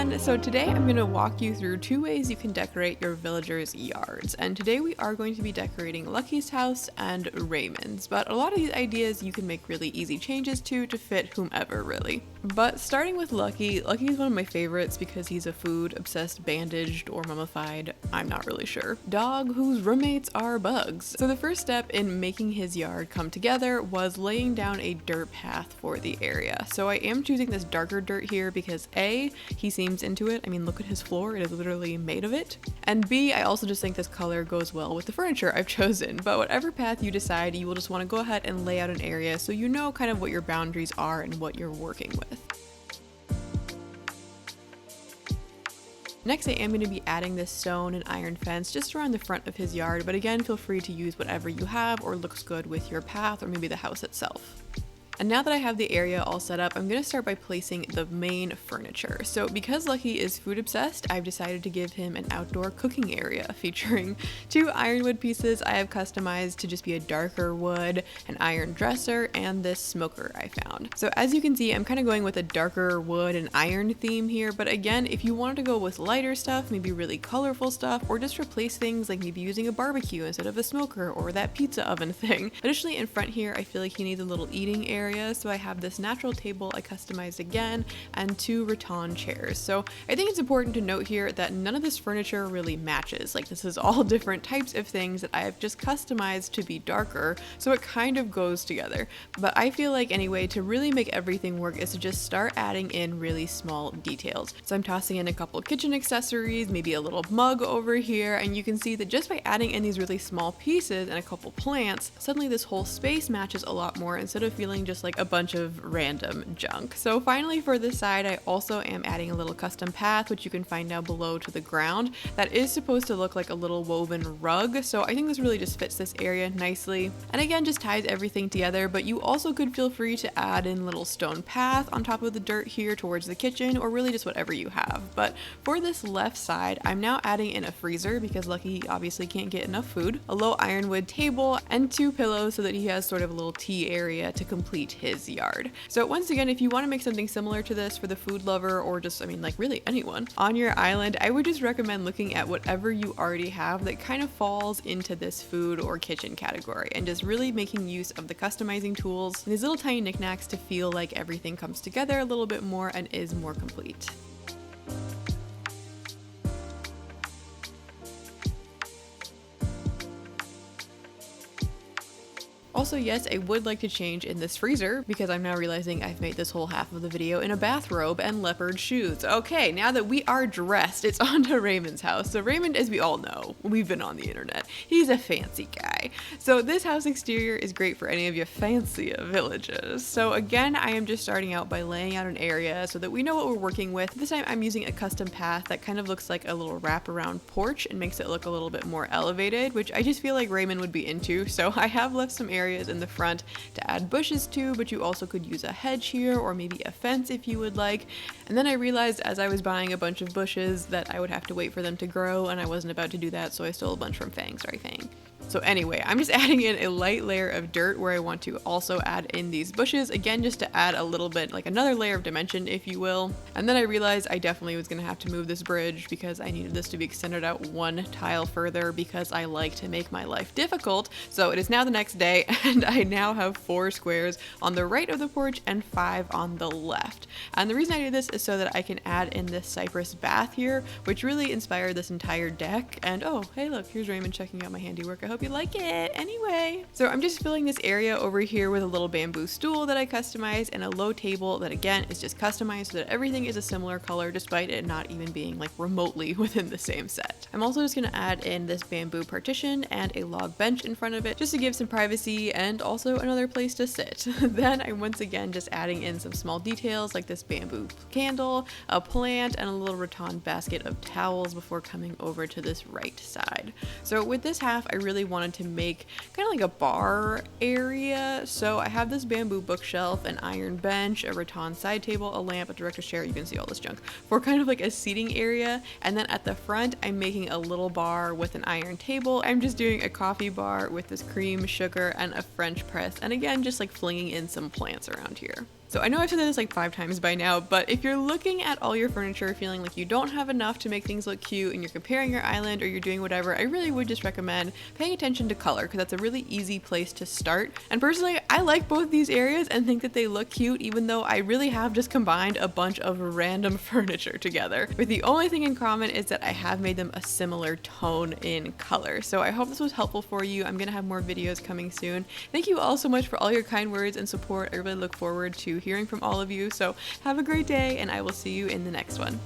everyone! So today I'm going to walk you through 2 ways you can decorate your villagers' yards. And today we are going to be decorating Lucky's house and Raymond's, but a lot of these ideas you can make really easy changes to fit whomever really. But starting with Lucky is one of my favorites because he's a food-obsessed bandaged or mummified, I'm not really sure, dog whose roommates are bugs. So the first step in making his yard come together was laying down a dirt path for the area. So I am choosing this darker dirt here because A, he seems into it. I mean, look at his floor, it is literally made of it. And B, I also just think this color goes well with the furniture I've chosen. But whatever path you decide, you will just want to go ahead and lay out an area so you know kind of what your boundaries are and what you're working with. Next, I am going to be adding this stone and iron fence just around the front of his yard, but again, feel free to use whatever you have or looks good with your path or maybe the house itself. And now that I have the area all set up, I'm going to start by placing the main furniture. So because Lucky is food obsessed, I've decided to give him an outdoor cooking area featuring 2 ironwood pieces I have customized to just be a darker wood, an iron dresser, and this smoker I found. So as you can see, I'm kind of going with a darker wood and iron theme here, but again, if you wanted to go with lighter stuff, maybe really colorful stuff, or just replace things like maybe using a barbecue instead of a smoker or that pizza oven thing. Additionally, in front here, I feel like he needs a little eating area. So I have this natural table I customized again and 2 rattan chairs. So I think it's important to note here that none of this furniture really matches. Like, this is all different types of things that I have just customized to be darker, so it kind of goes together. But I feel like anyway, to really make everything work is to just start adding in really small details. So I'm tossing in a couple kitchen accessories, maybe a little mug over here, and you can see that just by adding in these really small pieces and a couple plants, suddenly this whole space matches a lot more instead of feeling just like a bunch of random junk. So finally, for this side, I also am adding a little custom path, which you can find down below to the ground, that is supposed to look like a little woven rug. So I think this really just fits this area nicely. And again, just ties everything together, but you also could feel free to add in little stone path on top of the dirt here towards the kitchen, or really just whatever you have. But for this left side, I'm now adding in a freezer because Lucky obviously can't get enough food, a low ironwood table, and 2 pillows so that he has sort of a little tea area to complete his yard. So once again, if you want to make something similar to this for the food lover or just, I mean, like really anyone on your island, I would just recommend looking at whatever you already have that kind of falls into this food or kitchen category and just really making use of the customizing tools and these little tiny knickknacks to feel like everything comes together a little bit more and is more complete. Also, yes, I would like to change in this freezer because I'm now realizing I've made this whole half of the video in a bathrobe and leopard shoes. Okay, now that we are dressed, it's on to Raymond's house. So Raymond, as we all know, we've been on the internet, he's a fancy guy. So this house exterior is great for any of your fancier villages. So again, I am just starting out by laying out an area so that we know what we're working with. This time I'm using a custom path that kind of looks like a little wraparound porch and makes it look a little bit more elevated, which I just feel like Raymond would be into. So I have left some areas in the front to add bushes to, but you also could use a hedge here or maybe a fence if you would like. And then I realized as I was buying a bunch of bushes that I would have to wait for them to grow, and I wasn't about to do that, so I stole a bunch from Fang. Sorry, Fang. So anyway, I'm just adding in a light layer of dirt where I want to also add in these bushes, again, just to add a little bit, like another layer of dimension, if you will. And then I realized I definitely was gonna have to move this bridge because I needed this to be extended out 1 tile further because I like to make my life difficult. So it is now the next day and I now have 4 squares on the right of the porch and 5 on the left. And the reason I did this is so that I can add in this cypress bath here, which really inspired this entire deck. And oh, hey look, here's Raymond checking out my handiwork. I hope you like it. Anyway, so I'm just filling this area over here with a little bamboo stool that I customized and a low table that again is just customized so that everything is a similar color despite it not even being like remotely within the same set. I'm also just going to add in this bamboo partition and a log bench in front of it just to give some privacy and also another place to sit. Then I'm once again just adding in some small details like this bamboo candle, a plant, and a little rattan basket of towels before coming over to this right side. So with this half, I really wanted to make kind of like a bar area. So I have this bamboo bookshelf, an iron bench, a rattan side table, a lamp, a director's chair, you can see all this junk, for kind of like a seating area. And then at the front, I'm making a little bar with an iron table. I'm just doing a coffee bar with this cream, sugar, and a French press. And again, just like flinging in some plants around here. So I know I've said this like 5 times by now, but if you're looking at all your furniture feeling like you don't have enough to make things look cute and you're comparing your island or you're doing whatever, I really would just recommend paying attention to color because that's a really easy place to start. And personally, I like both these areas and think that they look cute, even though I really have just combined a bunch of random furniture together. But the only thing in common is that I have made them a similar tone in color. So I hope this was helpful for you. I'm gonna have more videos coming soon. Thank you all so much for all your kind words and support. I really look forward to hearing from all of you. So have a great day and I will see you in the next one.